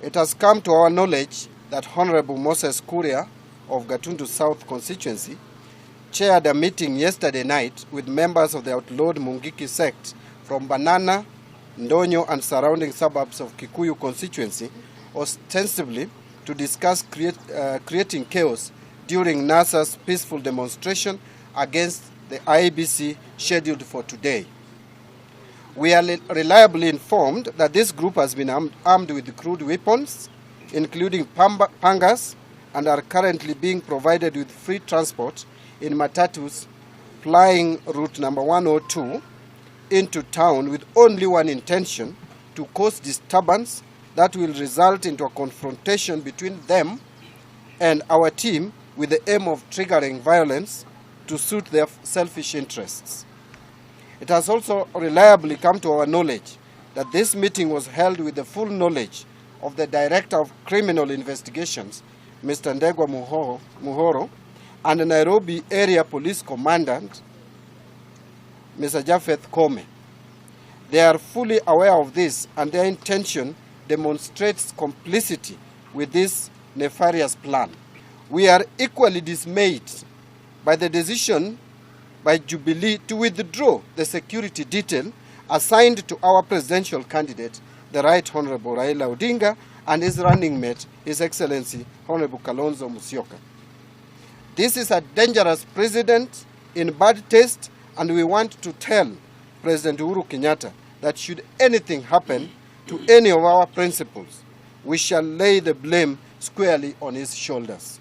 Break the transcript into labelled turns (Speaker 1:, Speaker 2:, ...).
Speaker 1: It has come to our knowledge that Honorable Moses Kuria of Gatundu South constituency chaired a meeting yesterday night with members of the outlawed Mungiki sect from Banana, Ndonyo and surrounding suburbs of Kikuyu constituency, ostensibly to discuss creating chaos during NASA's peaceful demonstration against the IEBC scheduled for today. We are reliably informed that this group has been armed with crude weapons, including pangas, and are currently being provided with free transport in matatus flying route number 102 into town with only one intention: to cause disturbance that will result into a confrontation between them and our team with the aim of triggering violence to suit their selfish interests. It has also reliably come to our knowledge that this meeting was held with the full knowledge of the Director of Criminal Investigations, Mr. Ndegwa Muhoro, and the Nairobi Area Police Commandant, Mr. Japheth Kome. They are fully aware of this, and their intention demonstrates complicity with this nefarious plan. We are equally dismayed by the decision by Jubilee to withdraw the security detail assigned to our presidential candidate, the Right Honorable Raila Odinga, and his running mate, His Excellency Honorable Kalonzo Musyoka. This is a dangerous precedent in bad taste, and we want to tell President Uhuru Kenyatta that should anything happen to any of our principles, we shall lay the blame squarely on his shoulders.